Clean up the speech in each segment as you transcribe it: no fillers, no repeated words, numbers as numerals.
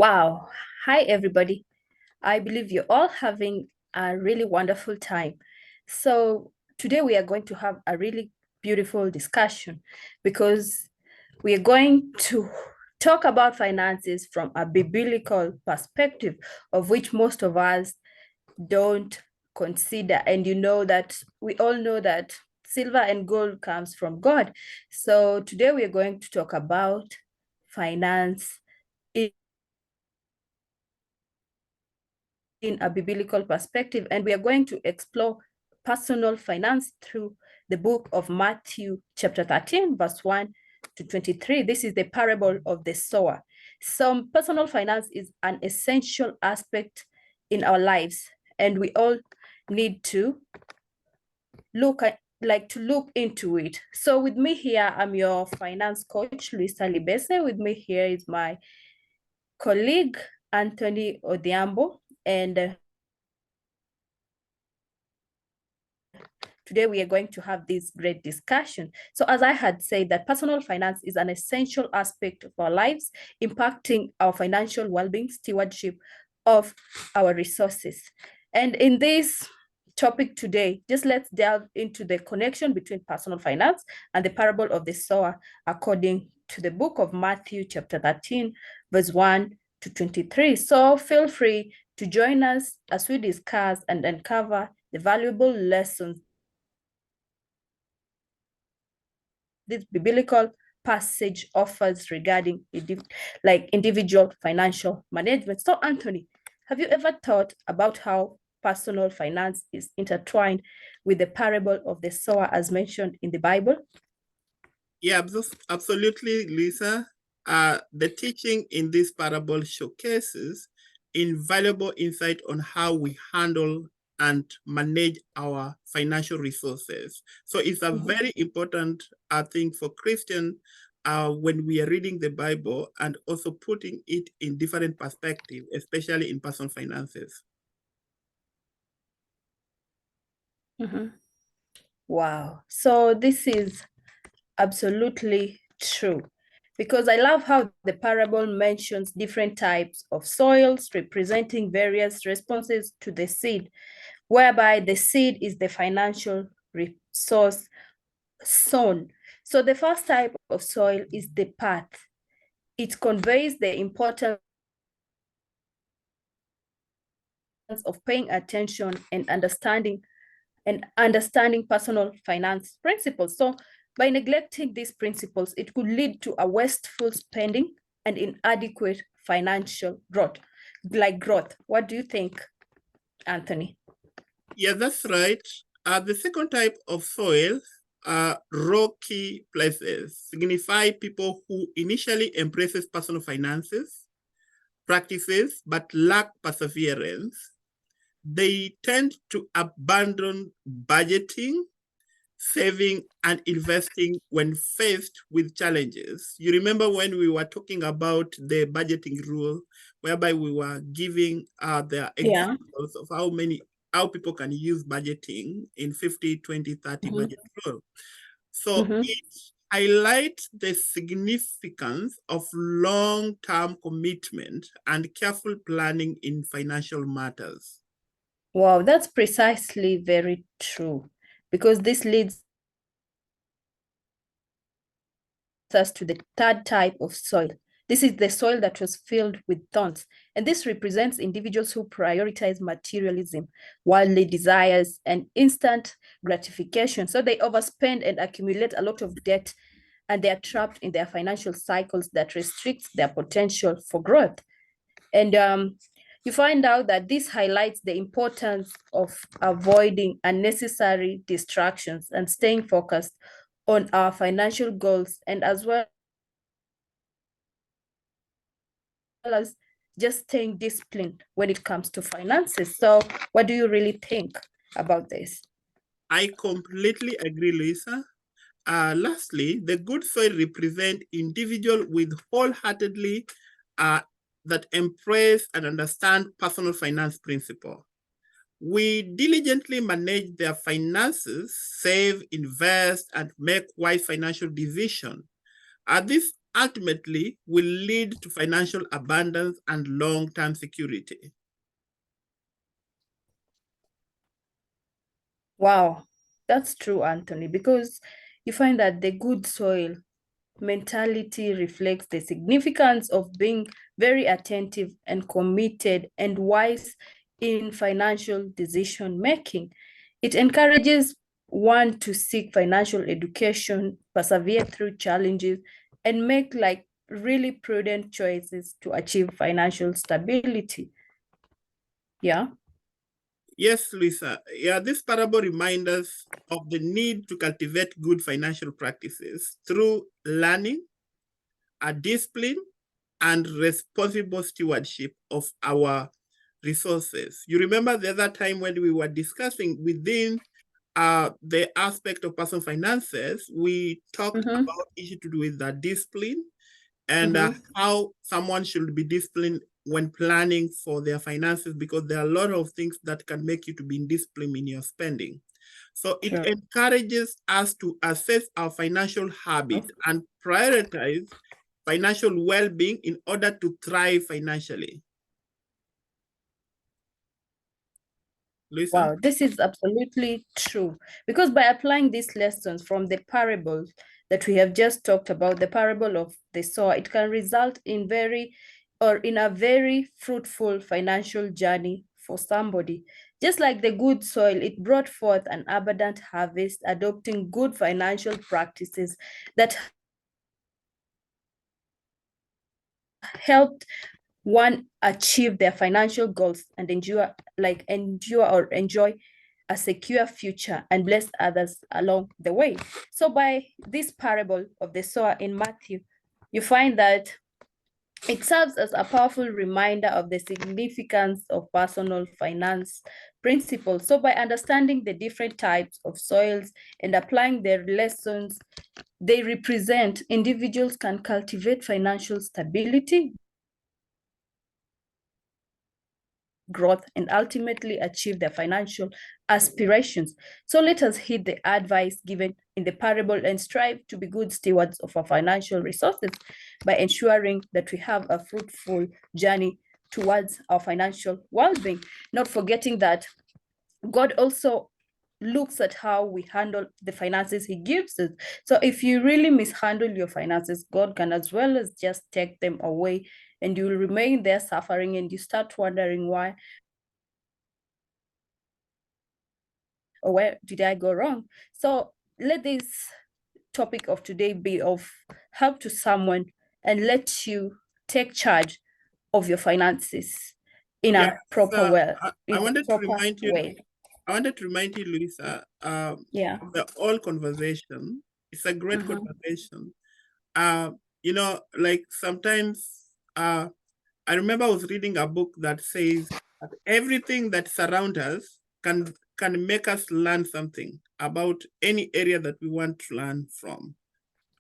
Wow. Hi, everybody. I believe you're all having a really wonderful time. So, today we are going to have a really beautiful discussion because we are going to talk about finances from a biblical perspective, of which most of us don't consider. And you know that we all know that silver and gold comes from God. So, today we are going to talk about finance in a biblical perspective, and we are going to explore personal finance through the book of Matthew, chapter 13, verse 1 to 23. This is the parable of the sower. Some personal finance is an essential aspect in our lives, and we all need to look into it. So with me here, I'm your finance coach, Luisa Libese. With me here is my colleague, Anthony Odhiambo, and today we are going to have this great discussion. So as I had said, that personal finance is an essential aspect of our lives, impacting our financial well-being, stewardship of our resources. And in this topic today, just let's delve into the connection between personal finance and the parable of the sower according to the book of Matthew chapter 13, verse 1 to 23. So feel free to join us as we discuss and uncover the valuable lessons this biblical passage offers regarding individual financial management. So, Anthony, have you ever thought about how personal finance is intertwined with the parable of the sower as mentioned in the Bible? Yeah, absolutely, Lisa. The teaching in this parable showcases invaluable insight on how we handle and manage our financial resources. So it's a very important thing for Christians when we are reading the Bible and also putting it in different perspectives, especially in personal finances. Wow. So this is absolutely true, because I love how the parable mentions different types of soils representing various responses to the seed, whereby the seed is the financial resource sown. So the first type of soil is the path. It conveys the importance of paying attention and understanding personal finance principles. So by neglecting these principles, it could lead to a wasteful spending and inadequate financial growth. What do you think, Anthony? Yeah, that's right. The second type of soil rocky places signify people who initially embraces personal finances practices but lack perseverance. They tend to abandon budgeting, saving, and investing when faced with challenges. You remember when we were talking about the budgeting rule, whereby we were giving the examples of how people can use budgeting in 50, 20, 30 budget rule. So it highlights the significance of long-term commitment and careful planning in financial matters. Wow, that's precisely very true, because this leads us to the third type of soil. This is the soil that was filled with thorns, and this represents individuals who prioritize materialism, worldly desires, and instant gratification. So they overspend and accumulate a lot of debt, and they are trapped in their financial cycles that restricts their potential for growth. And you find out that this highlights the importance of avoiding unnecessary distractions and staying focused on our financial goals, and as well as just staying disciplined when it comes to finances. So what do you really think about this? I completely agree, Lisa. Lastly, the good soil represent individuals with wholeheartedly that embrace and understand personal finance principle. We diligently manage their finances, save, invest, and make wise financial decisions. This ultimately will lead to financial abundance and long-term security. Wow, that's true, Anthony, because you find that the good soil mentality reflects the significance of being very attentive and committed and wise in financial decision making. It encourages one to seek financial education, persevere through challenges, and make like really prudent choices to achieve financial stability. Yeah. Yes, Lisa. Yeah, this parable reminds us of the need to cultivate good financial practices through learning, a discipline, and responsible stewardship of our resources. You remember the other time when we were discussing within the aspect of personal finances, we talked about issue to do with the discipline and how someone should be disciplined when planning for their finances, because there are a lot of things that can make you to be indisciplined in your spending. So it encourages us to assess our financial habit and prioritize financial well-being in order to thrive financially. Lisa? Wow, this is absolutely true. Because by applying these lessons from the parable that we have just talked about, the parable of the sower, it can result in a very fruitful financial journey for somebody. Just like the good soil, it brought forth an abundant harvest, adopting good financial practices that helped one achieve their financial goals and endure or enjoy a secure future and bless others along the way. So by this parable of the sower in Matthew, you find that it serves as a powerful reminder of the significance of personal finance principles. So by understanding the different types of soils and applying their lessons they represent, individuals can cultivate financial stability, growth, and ultimately achieve their financial aspirations. So let us heed the advice given in the parable and strive to be good stewards of our financial resources by ensuring that we have a fruitful journey towards our financial well-being, not forgetting that God also looks at how we handle the finances he gives us. So if you really mishandle your finances, God can as well as just take them away and you will remain there suffering and you start wondering why or where did I go wrong? So let this topic of today be of help to someone and let you take charge of your finances in Yes, a proper way. I In a wanted to proper remind you, way. Lisa, Yeah. of the whole conversation. It's a great conversation. Uh, like sometimes I remember I was reading a book that says that everything that surrounds us can make us learn something about any area that we want to learn from.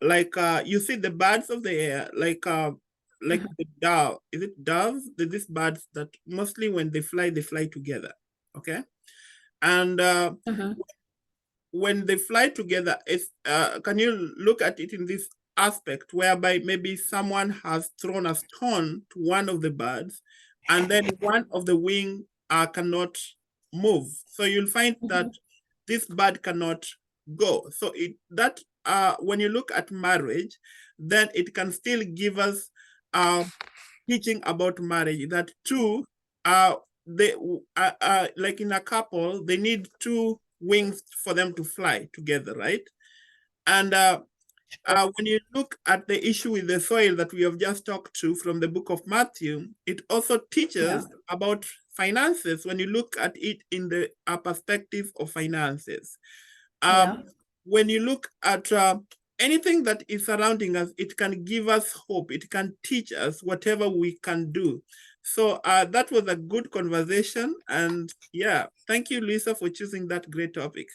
Like you see the birds of the air, like the dove. Is it doves? These birds that mostly when they fly together. Okay. And when they fly together, can you look at it in this aspect whereby maybe someone has thrown a stone to one of the birds and then one of the wing cannot move. So you'll find that this bird cannot go. So when you look at marriage, then it can still give us teaching about marriage that two they like in a couple they need two wings for them to fly together, right? And when you look at the issue with the soil that we have just talked to from the book of Matthew, it also teaches about finances when you look at it in the perspective of finances. When you look at anything that is surrounding us, it can give us hope. It can teach us whatever we can do. So that was a good conversation. And yeah, thank you, Lisa, for choosing that great topic.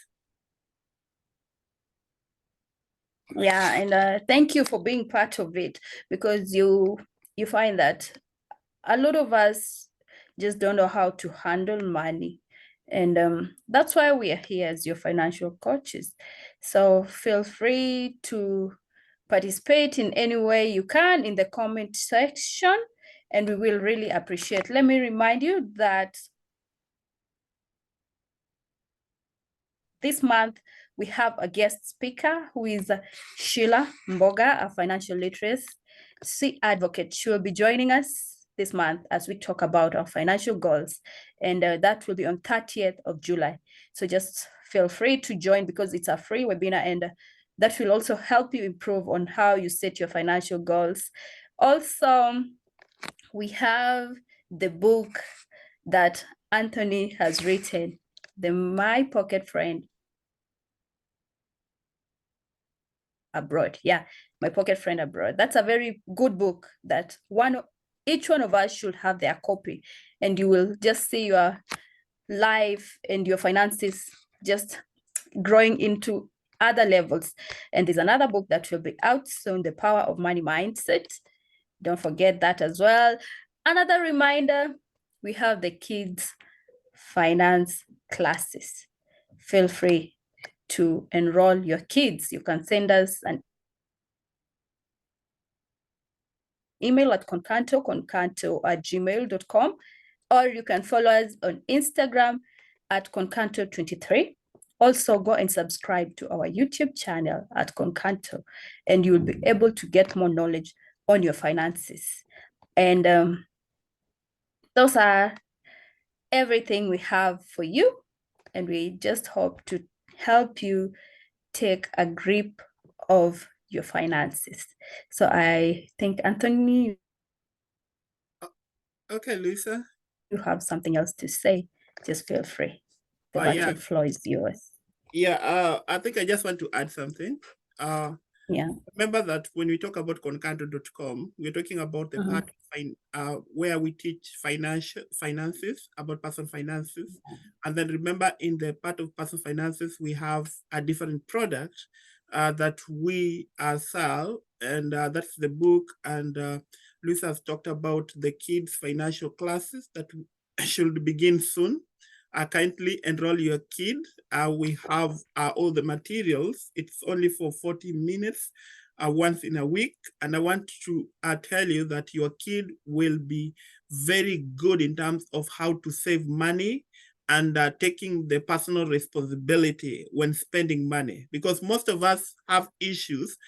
Yeah, and thank you for being part of it because you find that a lot of us just don't know how to handle money. And that's why we are here as your financial coaches. So feel free to participate in any way you can in the comment section, and we will really appreciate. Let me remind you that this month we have a guest speaker who is Sheila Mboga, a financial literacy advocate. She will be joining us this month as we talk about our financial goals, and that will be on 30th of July. So just feel free to join because it's a free webinar, and that will also help you improve on how you set your financial goals. Also, we have the book that Anthony has written, the My Pocket Friend Abroad. Yeah, My Pocket Friend Abroad. That's a very good book that each one of us should have their copy, and you will just see your life and your finances just growing into other levels. And there's another book that will be out soon, The Power of Money Mindset. Don't forget that as well. Another reminder, we have the kids finance classes. Feel free to enroll your kids. You can send us an email at concanto@gmail.com, or you can follow us on Instagram at concanto23. Also, go and subscribe to our YouTube channel at Concanto, and you'll be able to get more knowledge on your finances. And those are everything we have for you, and we just hope to help you take a grip of your finances. So I think, Anthony, Okay, Lisa. you have something else to say, just feel free. The virtual floor is yours. Yeah, I think I just want to add something. Yeah. Remember that when we talk about concanto.com, we're talking about the part where we teach finances, about personal finances. And then remember, in the part of personal finances, we have a different product that we sell, and that's the book. And Lucy has talked about the kids' financial classes that should begin soon. Kindly enroll your kid. We have all the materials. It's only for 40 minutes once in a week. And I want to tell you that your kid will be very good in terms of how to save money and taking the personal responsibility when spending money. Because most of us have issues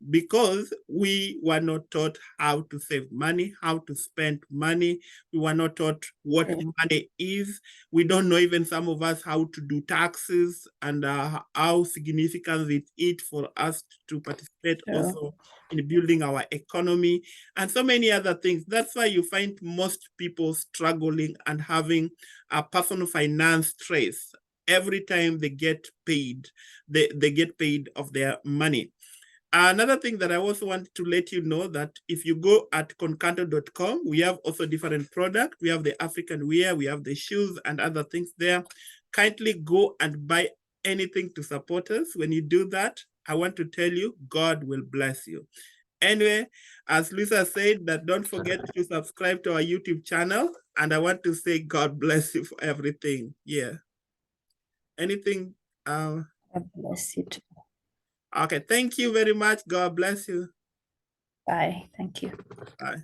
because we were not taught how to save money, how to spend money. We were not taught what money is. We don't know, even some of us, how to do taxes and how significant it is for us to participate also in building our economy and so many other things. That's why you find most people struggling and having a personal finance stress every time they get paid. They get paid of their money. Another thing that I also want to let you know that if you go at concanto.com, we have also different products. We have the African wear, we have the shoes and other things there. Kindly go and buy anything to support us. When you do that, I want to tell you, God will bless you. Anyway, as Lisa said, that don't forget to subscribe to our YouTube channel. And I want to say God bless you for everything. Yeah. Anything? God bless you too. Okay, thank you very much. God bless you. Bye. Thank you. Bye.